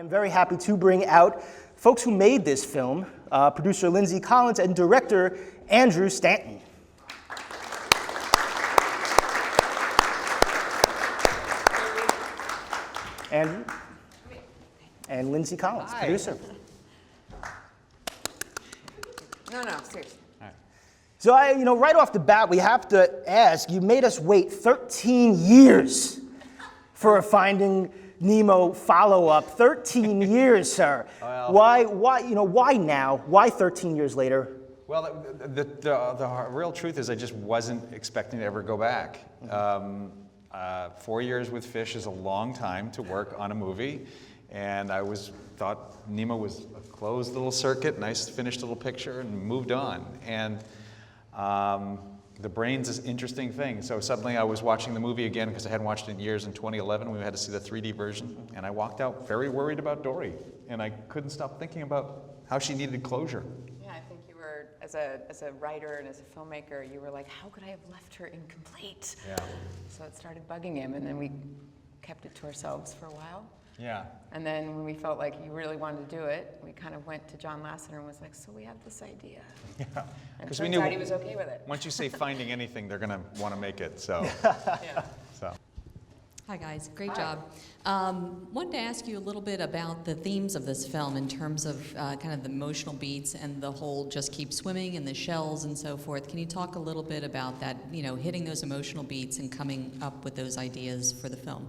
I'm very happy to bring out folks who made this film, producer Lindsey Collins and director Andrew Stanton. Andrew and Lindsey Collins, Hi. producer. No, seriously. So right off the bat, we have to ask, you made us wait 13 years for a Finding Nemo follow-up. 13 years, sir. Well, why now? Why 13 years later? Well, the real truth is I just wasn't expecting to ever go back. 4 years with fish is a long time to work on a movie, and I thought Nemo was a closed little circuit, nice finished little picture, and moved on. And the brain's this interesting thing. So suddenly I was watching the movie again because I hadn't watched it in years. In 2011, we had to see the 3D version, and I walked out very worried about Dory, and I couldn't stop thinking about how she needed closure. Yeah, I think you were, as a writer and as a filmmaker, you were like, how could I have left her incomplete? Yeah. So it started bugging him, and then we kept it to ourselves for a while. Yeah. And then when we felt like you really wanted to do it, we kind of went to John Lasseter and was like, so we have this idea. Yeah. And Because turns out he was okay with it. Once you say finding anything, they're going to want to make it. So. Yeah. So. Hi guys, great job. Wanted to ask you a little bit about the themes of this film in terms of kind of the emotional beats and the whole just keep swimming and the shells and so forth. Can you talk a little bit about that, hitting those emotional beats and coming up with those ideas for the film?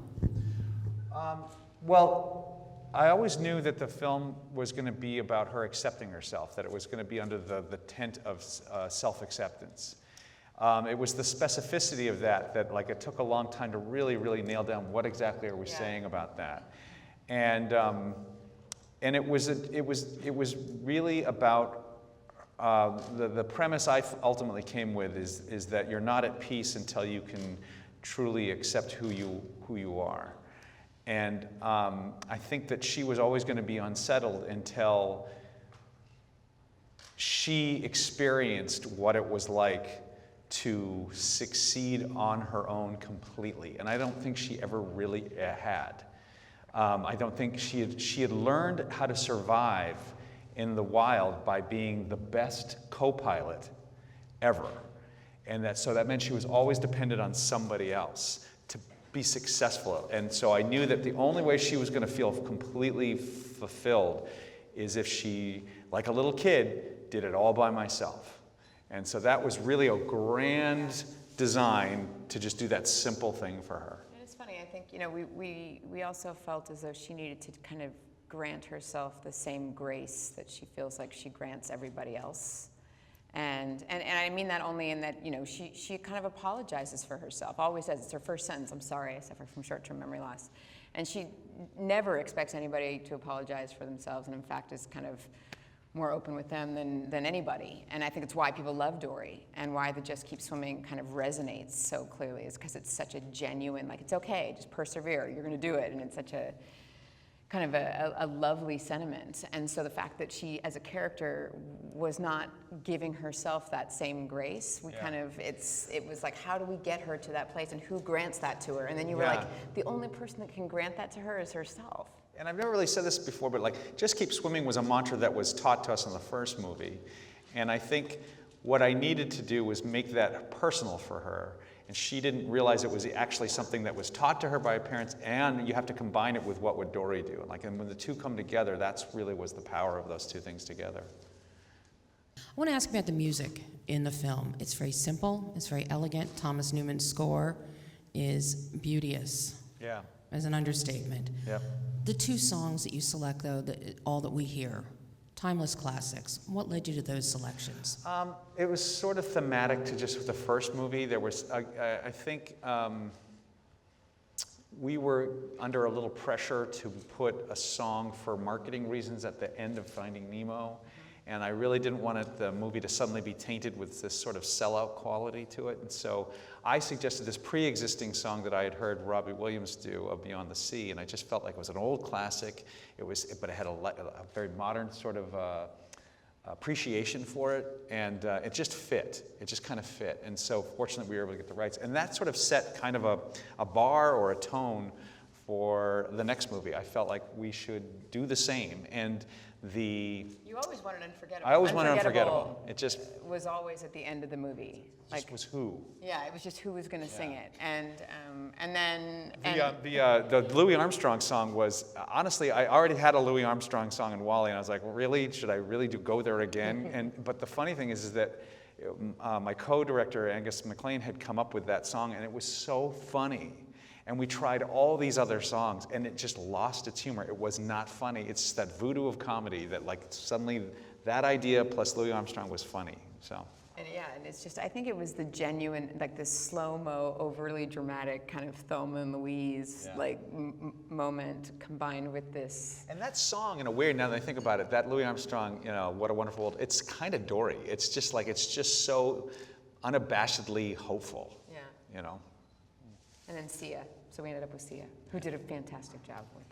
Well, I always knew that the film was going to be about her accepting herself, that it was going to be under the tent of self-acceptance. It was the specificity of that it took a long time to really, really nail down what exactly are we saying about that. And it was really about the premise I ultimately came with is that you're not at peace until you can truly accept who you are. And I think that she was always going to be unsettled until she experienced what it was like to succeed on her own completely. And I don't think she ever really had. I don't think she had learned how to survive in the wild by being the best co-pilot ever. And so that meant she was always dependent on somebody else to be successful. And so I knew that the only way she was going to feel completely fulfilled is if she, like a little kid, did it all by myself. And so that was really a grand design to just do that simple thing for her. And it's funny, I think, we also felt as though she needed to kind of grant herself the same grace that she feels like she grants everybody else. And I mean that only in that, she kind of apologizes for herself, always says, it's her first sentence, I'm sorry, I suffer from short-term memory loss. And she never expects anybody to apologize for themselves, and in fact is kind of more open with them than anybody. And I think it's why people love Dory, and why the Just Keep Swimming kind of resonates so clearly, is because it's such a genuine, it's okay, just persevere, you're gonna do it, and it's such a kind of a lovely sentiment. And so the fact that she, as a character, was not giving herself that same grace, it was like, how do we get her to that place, and who grants that to her? And then you were like, the only person that can grant that to her is herself. And I've never really said this before, but Just Keep Swimming was a mantra that was taught to us in the first movie. And I think what I needed to do was make that personal for her. And she didn't realize it was actually something that was taught to her by her parents, and you have to combine it with what would Dory do. And when the two come together, that's really was the power of those two things together. I want to ask about the music in the film. It's very simple, it's very elegant. Thomas Newman's score is beauteous. Yeah. As an understatement. Yep. The two songs that you select, though, all that we hear, timeless classics. What led you to those selections? It was sort of thematic to just the first movie. There was, I think, we were under a little pressure to put a song for marketing reasons at the end of Finding Nemo. And I really didn't want the movie to suddenly be tainted with this sort of sellout quality to it. And so I suggested this pre-existing song that I had heard Robbie Williams do of Beyond the Sea, and I just felt like it was an old classic. But it had a very modern sort of appreciation for it, and it just fit. It just kind of fit. And so fortunately we were able to get the rights. And that sort of set kind of a bar or a tone for the next movie. I felt like we should do the same. And You always wanted Unforgettable. I always wanted Unforgettable. It just was always at the end of the movie. Like, was who? Yeah, it was just who was going to sing it, and then the Louis Armstrong song was, honestly, I already had a Louis Armstrong song in Wall-E, and I was like, well, really, should I really go there again? But the funny thing is that my co-director Angus MacLean had come up with that song, and it was so funny. And we tried all these other songs, and it just lost its humor. It was not funny. It's that voodoo of comedy that, like, suddenly that idea plus Louis Armstrong was funny. So. And it's just, I think it was the genuine, like this slow-mo, overly dramatic kind of Thelma and Louise like moment combined with this. And that song, in a weird, now that I think about it, that Louis Armstrong, What a Wonderful World, it's kind of Dory. It's just like, it's just so unabashedly hopeful. Yeah. And then Sia. So we ended up with Sia, who did a fantastic job with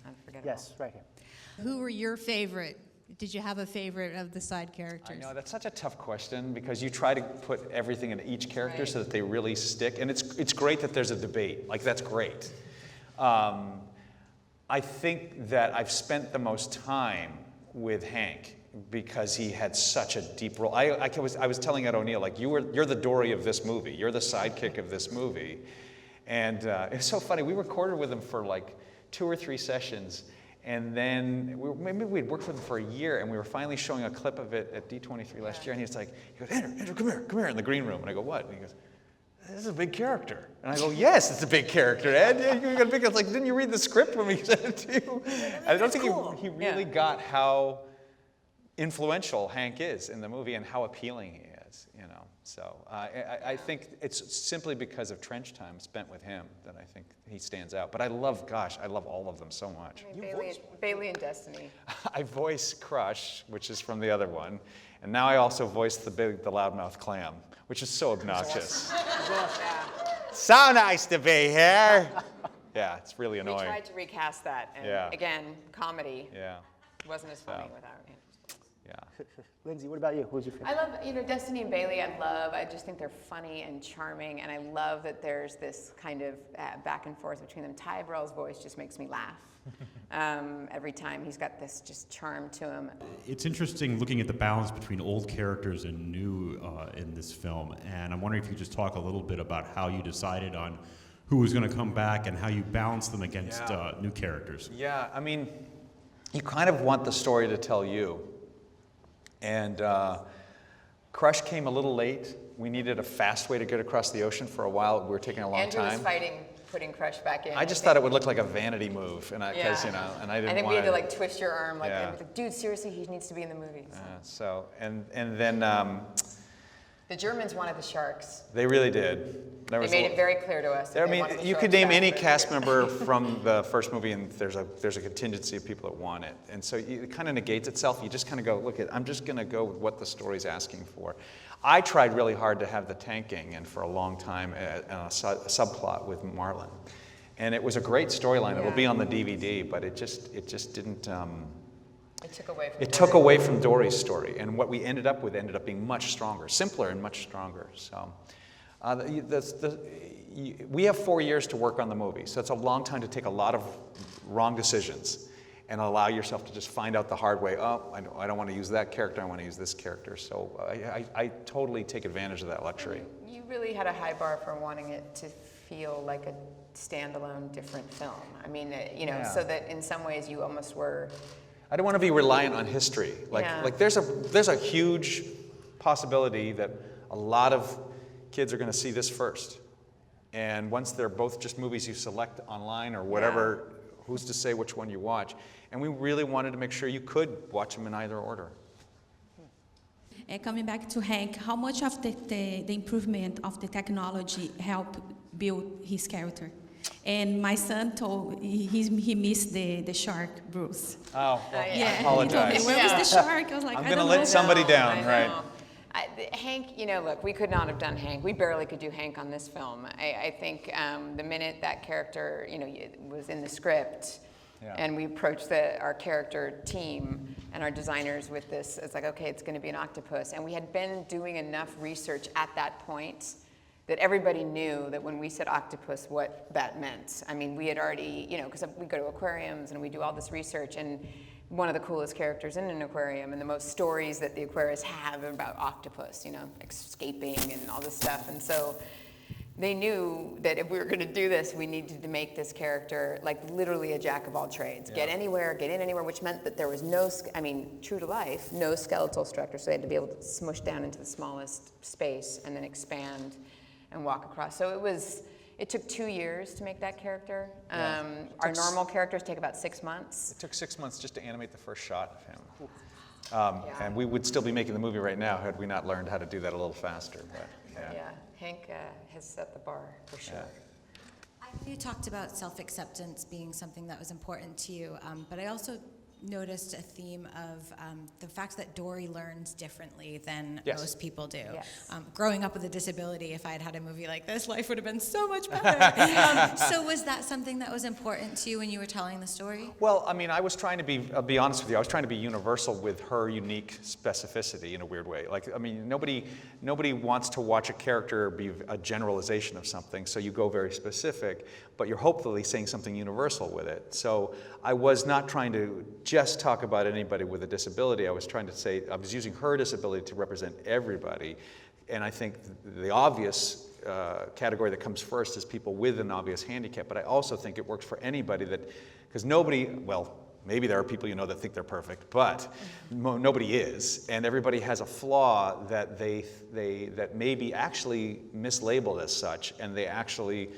Unforgettable. Yes, right here. Who were your favorite? Did you have a favorite of the side characters? I know, that's such a tough question because you try to put everything into each character so that they really stick. And it's great that there's a debate. Like, that's great. I think that I've spent the most time with Hank because he had such a deep role. I was telling Ed O'Neill, like, you're the Dory of this movie. You're the sidekick of this movie. And it's so funny. We recorded with him for like 2 or 3 sessions. And then maybe we'd worked with him for a year, and we were finally showing a clip of it at D23 last year. And he goes, Andrew, come here, in the green room. And I go, what? And he goes, this is a big character. And I go, yes, it's a big character, Ed. Yeah, you got a big. It's like, didn't you read the script when we sent it to you? I don't think he really got how influential Hank is in the movie and how appealing he is. So I think it's simply because of Trench Time spent with him that I think he stands out. But I love all of them so much. I mean, Bailey and Destiny. I voice Crush, which is from the other one, and now I also voice the loudmouth clam, which is so obnoxious. So nice to be here. Yeah, it's really annoying. We tried to recast that, and again, comedy. Yeah. Wasn't as funny without him. Yeah. Lindsay, what about you? Who's your favorite? I love, Destiny and Bailey. I just think they're funny and charming, and I love that there's this kind of back and forth between them. Ty Burrell's voice just makes me laugh every time. He's got this just charm to him. It's interesting looking at the balance between old characters and new in this film, and I'm wondering if you could just talk a little bit about how you decided on who was going to come back and how you balance them against new characters. Yeah, I mean, you kind of want the story to tell you. And Crush came a little late. We needed a fast way to get across the ocean for a while. We were taking a long time. Andrew was fighting putting Crush back in. I just thought it would look like a vanity move, and I didn't want I think we had to like twist your arm, like, dude, seriously, he needs to be in the movie. So and then the Germans wanted the sharks. they really did. They made it very clear to us. That I mean, wanted the you sharks could name back any for cast years. member from the first movie, and there's a contingency of people that want it, and so it kind of negates itself. You just kind of go, look, I'm just going to go with what the story's asking for. I tried really hard to have the tanking, and for a long time, a subplot with Marlon, and it was a great storyline. It'll be on the DVD, but it just didn't. It took away from Dory's story, and what we ended up being much stronger, simpler, and much stronger. So. We have 4 years to work on the movie, so it's a long time to take a lot of wrong decisions and allow yourself to just find out the hard way. Oh, I don't want to use that character, I want to use this character. So I totally take advantage of that luxury. You really had a high bar for wanting it to feel like a standalone, different film. I mean, so that in some ways you almost were. I don't want to be reliant on history. Like there's a huge possibility that a lot of kids are going to see this first. And once they're both just movies you select online or whatever, who's to say which one you watch? And we really wanted to make sure you could watch them in either order. Coming back to Hank, how much of the improvement of the technology helped build his character? And my son told he missed the shark, Bruce. Oh, well, I Yeah, apologize. he told me, where was the shark? I was like, I'm I going to don't let know. somebody down, I right? know. Hank, look, we could not have done Hank. We barely could do Hank on this film. I think the minute that character, was in the script, and we approached our character team and our designers with this, it's like, okay, it's going to be an octopus. And we had been doing enough research at that point that everybody knew that when we said octopus, what that meant. I mean, we had already, you know, because we go to aquariums and we do all this research, and one of the coolest characters in an aquarium and the most stories that the aquarists have are about octopus, you know, escaping and all this stuff. And so they knew that if we were going to do this, we needed to make this character like literally a jack of all trades. Get anywhere, get in anywhere, which meant that there was no, I mean, true to life, no skeletal structure. So they had to be able to smush down into the smallest space and then expand and walk across. So it took 2 years to make that character. Our normal characters take about 6 months. It took 6 months just to animate the first shot of him. And we would still be making the movie right now had we not learned how to do that a little faster. But, yeah, Hank has set the bar for sure. You talked about self-acceptance being something that was important to you, but I also noticed a theme of the fact that Dory learns differently than most people do. Yes. Growing up with a disability, if I had had a movie like this, life would have been so much better. So was that something that was important to you when you were telling the story? Well, I mean, I was trying to be, I'll be honest with you, I was trying to be universal with her unique specificity in a weird way. Like, I mean, nobody wants to watch a character be a generalization of something, so you go very specific, but you're hopefully saying something universal with it. So I was not trying to just talk about anybody with a disability. I was trying to say, I was using her disability to represent everybody. And I think the obvious category that comes first is people with an obvious handicap. But I also think it works for anybody that, because nobody, well, maybe there are people you know that think they're perfect, but nobody is. And everybody has a flaw that that may be actually mislabeled as such, and they actually,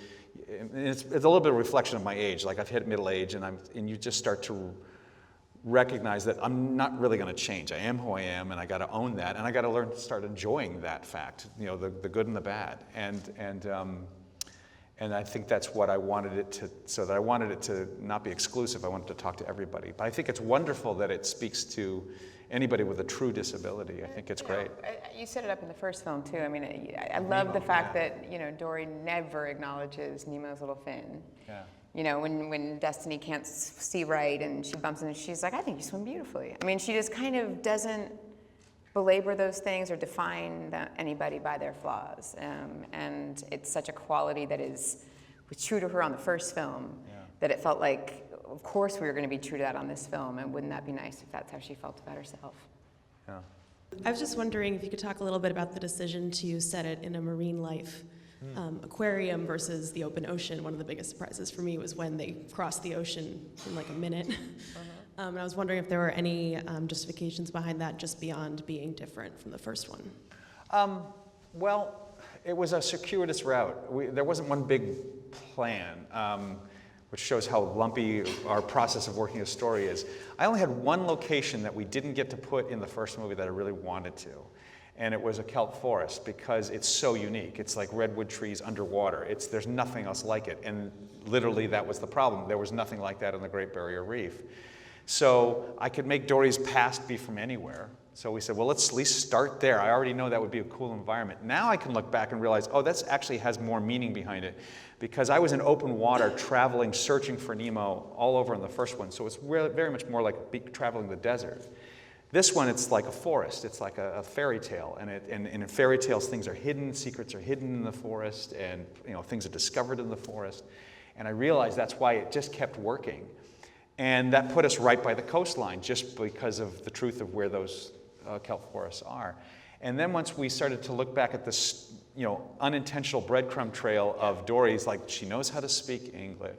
it's a little bit of a reflection of my age. Like, I've hit middle age, and you just start to recognize that I'm not really going to change. I am who I am, and I got to own that, and I got to learn to start enjoying that fact. You know, the good and the bad, and I think that's what I wanted it to. So that I wanted it to not be exclusive. I wanted to talk to everybody. But I think it's wonderful that it speaks to anybody with a true disability. I think it's great. You set it up in the first film too. I mean, I love the fact that, you know, Dory never acknowledges Nemo's little fin. Yeah. You know, when Destiny can't see right and she bumps into, she's like, I think you swim beautifully. I mean, she just kind of doesn't belabor those things or define anybody by their flaws. And it's such a quality that was true to her on the first film, that it felt like, of course we were going to be true to that on this film, and wouldn't that be nice if that's how she felt about herself? Yeah. I was just wondering if you could talk a little bit about the decision to set it in a marine life aquarium versus the open ocean. One of the biggest surprises for me was when they crossed the ocean in like a minute. And I was wondering if there were any justifications behind that, just beyond being different from the first one. Well, it was a circuitous route. There wasn't one big plan, which shows how lumpy our process of working a story is. I only had one location that we didn't get to put in the first movie that I really wanted to. And it was a kelp forest, because it's so unique. It's like redwood trees underwater. There's nothing else like it. And literally that was the problem. There was nothing like that on the Great Barrier Reef. So I could make Dory's past be from anywhere. So we said, well, let's at least start there. I already know that would be a cool environment. Now I can look back and realize, oh, that actually has more meaning behind it. Because I was in open water traveling, searching for Nemo all over in the first one. So it's very much more like traveling the desert. This one, it's like a forest. It's like a fairy tale, and in fairy tales, things are hidden, secrets are hidden in the forest, and things are discovered in the forest. And I realized that's why it just kept working, and that put us right by the coastline, just because of the truth of where those kelp forests are. And then once we started to look back at this, unintentional breadcrumb trail of Dory's, like she knows how to speak English,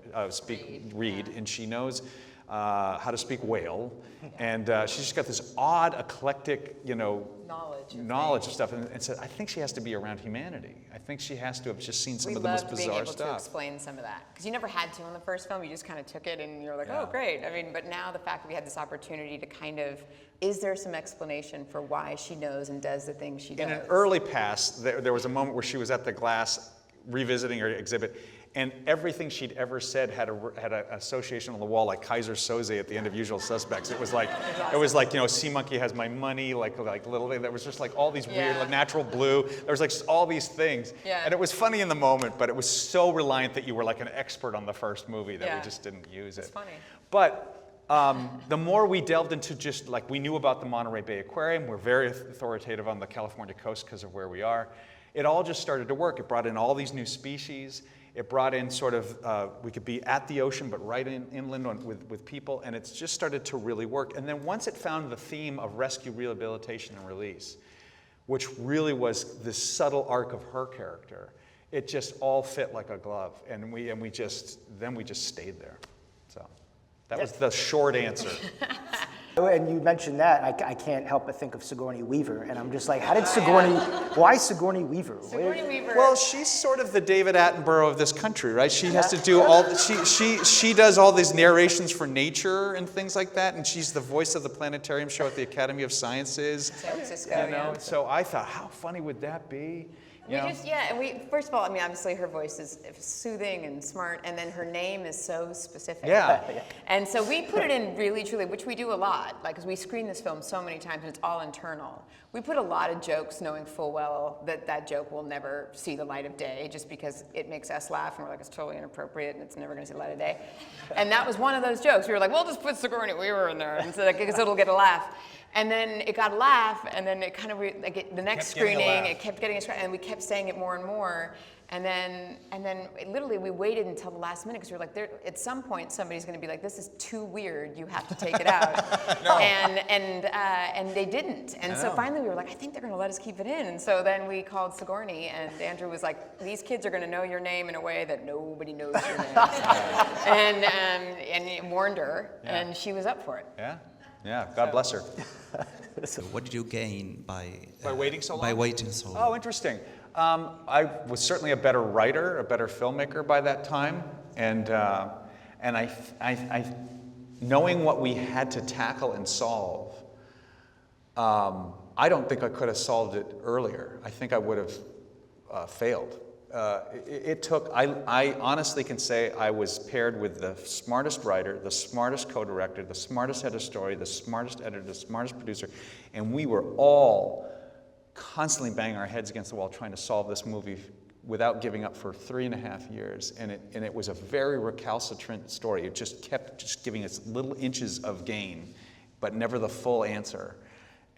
read, and she knows how to speak whale, and she's just got this odd, eclectic, knowledge of stuff, and said, I think she has to be around humanity. I think she has to have just seen some of the most bizarre stuff. We loved being able to explain some of that, because you never had to in the first film. You just kind of took it, and you're like, oh, great. I mean, but now the fact that we had this opportunity to kind of, is there some explanation for why she knows and does the things she does? In an early past, there was a moment where she was at the glass revisiting her exhibit, and everything she'd ever said had an association on the wall, like Kaiser Soze at the end of Usual Suspects. It was like, Sea Monkey Has My Money, like little thing. There was just like all these weird, like Natural Blue. There was like just all these things, and it was funny in the moment, but it was so reliant that you were like an expert on the first movie that we just didn't use it. It's funny. But the more we delved into just like, we knew about the Monterey Bay Aquarium. We're very authoritative on the California coast because of where we are. it all just started to work. It brought in all these new species. It brought in sort of, we could be at the ocean, but right inland with people, and it's just started to really work. And then once it found the theme of rescue, rehabilitation, and release, which really was this subtle arc of her character, it just all fit like a glove, and we just stayed there. So that was the short answer. And you mentioned that, I can't help but think of Sigourney Weaver, and I'm just like, why Sigourney Weaver? Sigourney Weaver. Well, she's sort of the David Attenborough of this country, right? She has to do all, she does all these narrations for nature and things like that, and she's the voice of the planetarium show at the Academy of Sciences. San Francisco, you know? So I thought, how funny would that be? First of all, I mean, obviously her voice is soothing and smart, and then her name is so specific. Yeah. And so we put it in really, truly, which we do a lot, like, because we screen this film so many times, and it's all internal. We put a lot of jokes knowing full well that joke will never see the light of day, just because it makes us laugh, and we're like, it's totally inappropriate, and it's never going to see the light of day. And that was one of those jokes. We were like, well, just put Sigourney Weaver in there, and so, because it'll get a laugh. And then it got a laugh, and then it kind of, the next screening, it kept getting a screening, and we kept saying it more and more. And then literally we waited until the last minute, because we were like, at some point somebody's going to be like, this is too weird, you have to take it out. And they didn't. And so finally we were like, I think they're going to let us keep it in. And so then we called Sigourney, and Andrew was like, these kids are going to know your name in a way that nobody knows your name. And warned her, and she was up for it. Yeah, God bless her. So what did you gain by waiting so long? By waiting so long. Oh, interesting. I was certainly a better writer, a better filmmaker by that time, and I knowing what we had to tackle and solve, I don't think I could have solved it earlier. I think I would have failed. It took, I honestly can say I was paired with the smartest writer, the smartest co-director, the smartest head of story, the smartest editor, the smartest producer, and we were all constantly banging our heads against the wall trying to solve this movie without giving up for 3.5 years. And it was a very recalcitrant story. It just kept giving us little inches of gain, but never the full answer.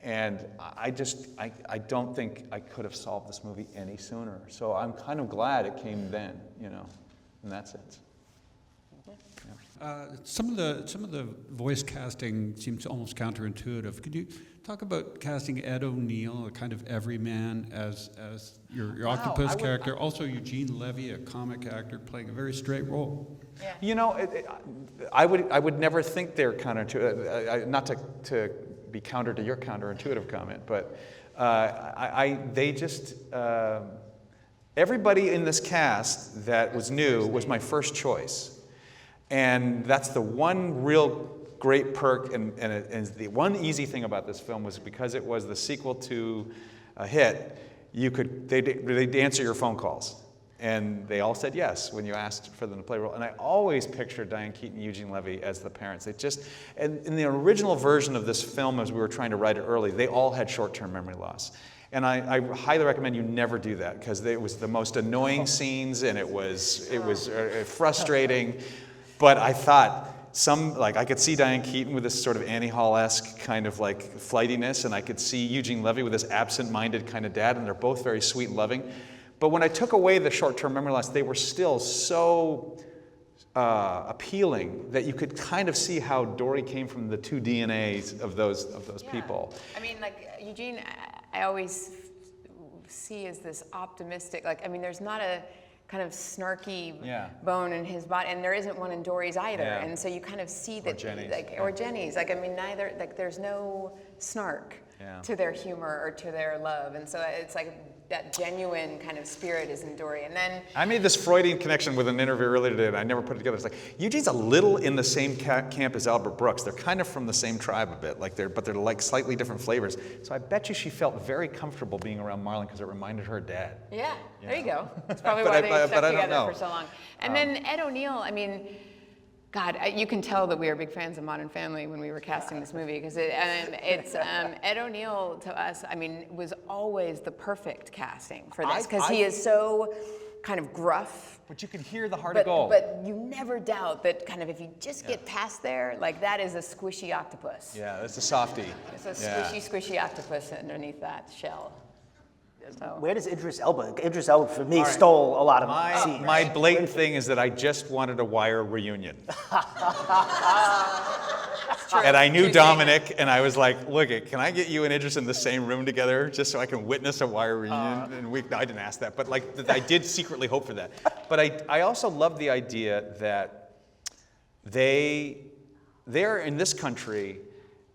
And I don't think I could have solved this movie any sooner. So I'm kind of glad it came then, you know, in that sense. Some of the voice casting seems almost counterintuitive. Could you talk about casting Ed O'Neill, a kind of everyman, as your octopus character? Also Eugene Levy, a comic actor, playing a very straight role. Yeah. You know, I would never think they're counterintuitive. Not to be counter to your counterintuitive comment, but everybody in this cast that was new was my first choice. And that's the one real great perk, and the one easy thing about this film was because it was the sequel to a hit, they'd answer your phone calls. And they all said yes when you asked for them to play a role. And I always pictured Diane Keaton and Eugene Levy as the parents. And in the original version of this film, as we were trying to write it early, they all had short-term memory loss. And I highly recommend you never do that, because it was the most annoying scenes, and it was frustrating. But I thought, I could see Diane Keaton with this sort of Annie Hall-esque kind of like flightiness, and I could see Eugene Levy with this absent-minded kind of dad, and they're both very sweet and loving. But when I took away the short-term memory loss, they were still so appealing that you could kind of see how Dory came from the two DNAs of those people. I mean, like, Eugene, I always see as this optimistic, there's not a kind of snarky bone in his body, and there isn't one in Dory's either. Yeah. And so you kind of see that, or Jenny's, neither, there's no snark to their humor or to their love. And so it's like that genuine kind of spirit is in Dory. And then I made this Freudian connection with an interview earlier today, and I never put it together. It's like, Eugene's a little in the same camp as Albert Brooks. They're kind of from the same tribe a bit, but they're like slightly different flavors. So I bet you she felt very comfortable being around Marlon because it reminded her of Dad. Yeah, there you go. That's probably why they stuck together for so long. And then Ed O'Neill, God, you can tell that we are big fans of Modern Family when we were casting this movie, because Ed O'Neill to us, was always the perfect casting for this, because he is so kind of gruff. But you can hear the heart of gold. But you never doubt that kind of if you just get past there, that is a squishy octopus. Yeah, that's a softie. It's a squishy, squishy octopus underneath that shell. Where does Idris Elba? Idris Elba, for me, stole a lot of scenes. My blatant thing is that I just wanted a Wire reunion. And I knew Dominic, and I was like, look, can I get you and Idris in the same room together just so I can witness a Wire reunion? And no, I didn't ask that, but like, I did secretly hope for that. But I also love the idea that they're in this country,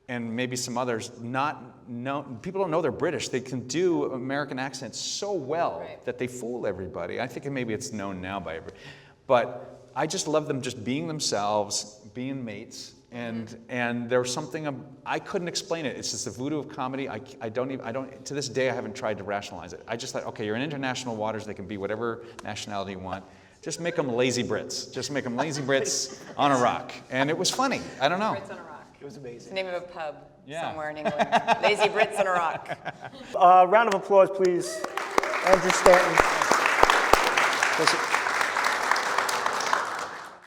and maybe some others, people don't know they're British. They can do American accents so well that they fool everybody. I think maybe it's known now by everybody. But I just love them just being themselves, being mates. And there's something, I couldn't explain it. It's just the voodoo of comedy. To this day, I haven't tried to rationalize it. I just thought, okay, you're in international waters. They can be whatever nationality you want. Just make them lazy Brits. Just make them lazy Brits on a rock. And it was funny. I don't know. Brits on a rock. It was amazing. It's the name of a pub somewhere in England. Lazy Brits on a rock. Round of applause, please. Andrew Stanton.